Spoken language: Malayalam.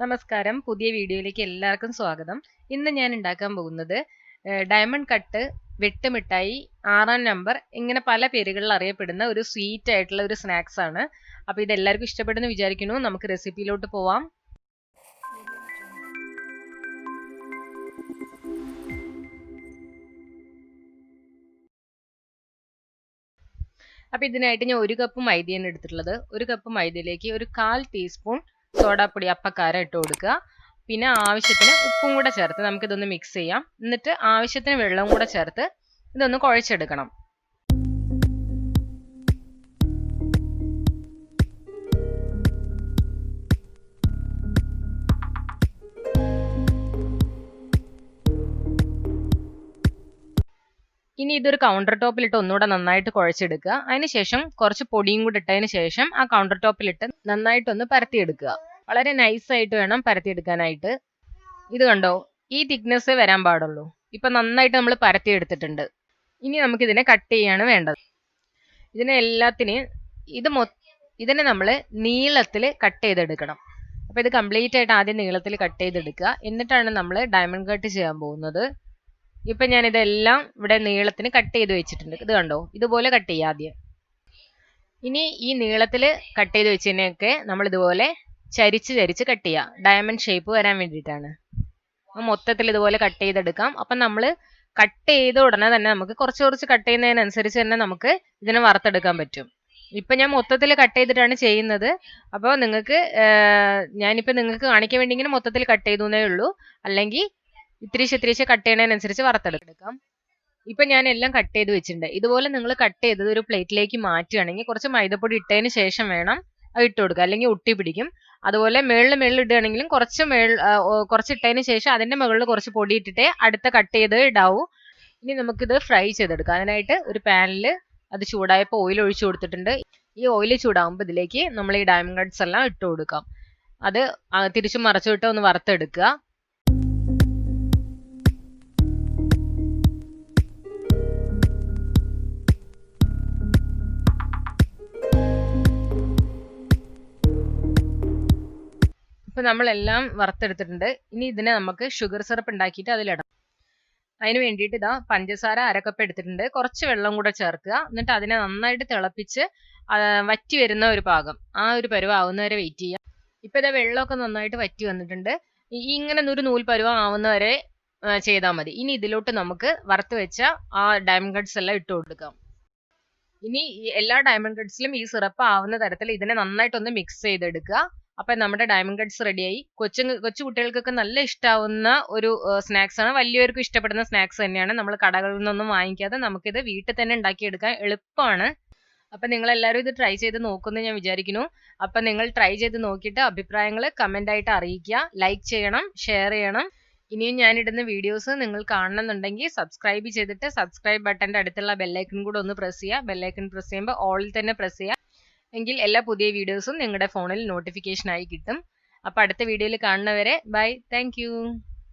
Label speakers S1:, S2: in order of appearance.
S1: നമസ്കാരം, പുതിയ വീഡിയോയിലേക്ക് എല്ലാവർക്കും സ്വാഗതം. ഇന്ന് ഞാൻ ഉണ്ടാക്കാൻ പോകുന്നത് ഡയമണ്ട് കട്ട് വെട്ടുമിഠായി 6-ാം നമ്പർ ഇങ്ങനെ പല പേരുകളിൽ അറിയപ്പെടുന്ന ഒരു സ്വീറ്റ് ആയിട്ടുള്ള ഒരു സ്നാക്സ് ആണ്. അപ്പോൾ ഇത് എല്ലാവർക്കും ഇഷ്ടപ്പെടുന്നു വിചാരിക്കുന്നു. നമുക്ക് റെസിപ്പിയിലോട്ട് പോവാം. അപ്പോൾ ഇതിനായിട്ട് ഞാൻ 1 കപ്പ് മൈദയാണ് എടുത്തിട്ടുള്ളത്. 1 കപ്പ് മൈദയിലേക്ക് ഒരു 1/4 ടീസ്പൂൺ സോഡാപ്പൊടി അപ്പക്കാര ഇട്ട് കൊടുക്കുക. പിന്നെ ആവശ്യത്തിന് ഉപ്പും കൂടെ ചേർത്ത് നമുക്കിതൊന്ന് മിക്സ് ചെയ്യാം. എന്നിട്ട് ആവശ്യത്തിന് വെള്ളം കൂടെ ചേർത്ത് ഇതൊന്ന് കുഴച്ചെടുക്കണം. ഇനി ഇതൊരു കൗണ്ടർ ടോപ്പിലിട്ട് ഒന്നുകൂടെ നന്നായിട്ട് കുഴച്ചെടുക്കുക. അതിനുശേഷം കുറച്ച് പൊടിയും കൂടി ഇട്ടതിന് ശേഷം ആ കൗണ്ടർ ടോപ്പിലിട്ട് നന്നായിട്ടൊന്ന് പരത്തിയെടുക്കുക. വളരെ നൈസായിട്ട് വേണം പരത്തിയെടുക്കാനായിട്ട്. ഇത് കണ്ടോ, ഈ തിക്നെസ് വരാൻ പാടുള്ളൂ. ഇപ്പൊ നന്നായിട്ട് നമ്മൾ പരത്തിയെടുത്തിട്ടുണ്ട്. ഇനി നമുക്കിതിനെ കട്ട് ചെയ്യാണ് വേണ്ടത്. ഇതിനെ ഇതിനെ നമ്മൾ നീളത്തിൽ കട്ട് ചെയ്തെടുക്കണം. അപ്പൊ ഇത് കംപ്ലീറ്റ് ആയിട്ട് ആദ്യം നീളത്തിൽ കട്ട് ചെയ്തെടുക്കുക. എന്നിട്ടാണ് നമ്മൾ ഡയമണ്ട് കട്ട് ചെയ്യാൻ പോകുന്നത്. ഇപ്പൊ ഞാൻ ഇതെല്ലാം ഇവിടെ നീളത്തിന് കട്ട് ചെയ്ത് വെച്ചിട്ടുണ്ട്. ഇത് കണ്ടോ, ഇതുപോലെ കട്ട് ചെയ്യുക ആദ്യം. ഇനി ഈ നീളത്തിൽ കട്ട് ചെയ്ത് വെച്ചതിനെയൊക്കെ നമ്മൾ ഇതുപോലെ ചരിച്ച് കട്ട് ചെയ്യുക. ഡയമണ്ട് ഷേപ്പ് വരാൻ വേണ്ടിയിട്ടാണ്. മൊത്തത്തിൽ ഇതുപോലെ കട്ട് ചെയ്തെടുക്കാം. അപ്പം നമ്മൾ കട്ട് ചെയ്ത ഉടനെ തന്നെ നമുക്ക് കുറച്ച് കട്ട് ചെയ്യുന്നതിനനുസരിച്ച് തന്നെ നമുക്ക് ഇതിനെ വറുത്തെടുക്കാൻ പറ്റും. ഇപ്പം ഞാൻ മൊത്തത്തിൽ കട്ട് ചെയ്തിട്ടാണ് ചെയ്യുന്നത്. അപ്പോൾ ഞാനിപ്പോൾ നിങ്ങൾക്ക് കാണിക്കാൻ വേണ്ടി ഇങ്ങനെ മൊത്തത്തിൽ കട്ട് ചെയ്തേ ഉള്ളൂ. അല്ലെങ്കിൽ ഇത്തിരിശെ കട്ട് ചെയ്യുന്നതിനനുസരിച്ച് വറുത്തെടുക്കാം. ഇപ്പം ഞാൻ എല്ലാം കട്ട് ചെയ്ത് വെച്ചിട്ടുണ്ട്. ഇതുപോലെ നിങ്ങൾ കട്ട് ചെയ്തത് ഒരു പ്ലേറ്റിലേക്ക് മാറ്റുകയാണെങ്കിൽ കുറച്ച് മൈദപ്പൊടി ഇട്ടതിന് ശേഷം വേണം അത് ഇട്ട് കൊടുക്കുക, അല്ലെങ്കിൽ ഒട്ടി പിടിക്കും. അതുപോലെ മേളിൽ ഇടുകയാണെങ്കിലും കുറച്ച് ഇട്ടതിന് ശേഷം അതിന്റെ മുകളിൽ കുറച്ച് പൊടി ഇട്ടിട്ടേ അടുത്ത കട്ട് ചെയ്ത് ഇടാവൂ. ഇനി നമുക്കിത് ഫ്രൈ ചെയ്തെടുക്കാം. അതിനായിട്ട് ഒരു പാനിൽ അത് ചൂടായപ്പോൾ ഓയിൽ ഒഴിച്ചു കൊടുത്തിട്ടുണ്ട്. ഈ ഓയിൽ ചൂടാകുമ്പോൾ ഇതിലേക്ക് നമ്മൾ ഈ ഡയമണ്ട് കട്ട്സ് എല്ലാം ഇട്ട് കൊടുക്കാം. അത് തിരിച്ചും മറച്ചും ഇട്ട് ഒന്ന് വറുത്തെടുക്കുക. ഇപ്പൊ നമ്മളെല്ലാം വറുത്തെടുത്തിട്ടുണ്ട്. ഇനി ഇതിനെ നമുക്ക് ഷുഗർ സിറപ്പ് ഉണ്ടാക്കിയിട്ട് അതിലിടാം. അതിന് വേണ്ടിയിട്ട് ഇതാ പഞ്ചസാര 1/2 കപ്പ് എടുത്തിട്ടുണ്ട്. കുറച്ച് വെള്ളം കൂടെ ചേർക്കുക. എന്നിട്ട് അതിനെ നന്നായിട്ട് തിളപ്പിച്ച് വറ്റി വരുന്ന ഒരു പാകം, ആ ഒരു പരുവം ആവുന്നവരെ വെയിറ്റ് ചെയ്യാം. ഇപ്പൊ ഇതാ വെള്ളമൊക്കെ നന്നായിട്ട് വറ്റി വന്നിട്ടുണ്ട്. ഇങ്ങനെ ഒരു നൂൽ പരുവം ആവുന്നവരെ ചെയ്താൽ മതി. ഇനി ഇതിലോട്ട് നമുക്ക് വറുത്ത് വെച്ച ആ ഡയമണ്ട് കട്ട്സ് എല്ലാം ഇട്ട് കൊടുക്കാം. ഇനി എല്ലാ ഡയമണ്ട് കട്ട്സിലും ഈ സിറപ്പ് ആവുന്ന തരത്തിൽ ഇതിനെ നന്നായിട്ടൊന്ന് മിക്സ് ചെയ്തെടുക്കുക. അപ്പൊ നമ്മുടെ ഡയമണ്ട് കട്ട്സ് റെഡിയായി. കൊച്ചു കുട്ടികൾക്കൊക്കെ നല്ല ഇഷ്ടാവുന്ന ഒരു സ്നാക്സ് ആണ്. വലിയവർക്കും ഇഷ്ടപ്പെടുന്ന സ്നാക്സ് തന്നെയാണ്. നമ്മൾ കടകളിൽ നിന്നൊന്നും വാങ്ങിക്കാതെ നമുക്കിത് വീട്ടിൽ തന്നെ ഉണ്ടാക്കിയെടുക്കാൻ എളുപ്പമാണ്. അപ്പൊ നിങ്ങൾ എല്ലാവരും ഇത് ട്രൈ ചെയ്ത് നോക്കുമെന്ന് ഞാൻ വിചാരിക്കുന്നു. അപ്പൊ നിങ്ങൾ ട്രൈ ചെയ്ത് നോക്കിയിട്ട് അഭിപ്രായങ്ങൾ കമന്റ് ആയിട്ട് അറിയിക്കുക. ലൈക്ക് ചെയ്യണം, ഷെയർ ചെയ്യണം. ഇനിയും ഞാനിടുന്ന വീഡിയോസ് നിങ്ങൾ കാണണമെന്നുണ്ടെങ്കിൽ സബ്സ്ക്രൈബ് ചെയ്തിട്ട് സബ്സ്ക്രൈബ് ബട്ടന്റെ അടുത്തുള്ള ബെല്ലൈക്കൺ കൂടെ ഒന്ന് പ്രസ് ചെയ്യുക. ബെല്ലൈക്കൺ പ്രസ് ചെയ്യുമ്പോൾ ഓളിൽ തന്നെ പ്രസ് ചെയ്യുക. എങ്കിൽ എല്ലാ പുതിയ വീഡിയോസും നിങ്ങളുടെ ഫോണിൽ നോട്ടിഫിക്കേഷൻ ആയി കിട്ടും. അപ്പോൾ അടുത്ത വീഡിയോയിൽ കാണുന്നവരെ ബൈ, താങ്ക് യു.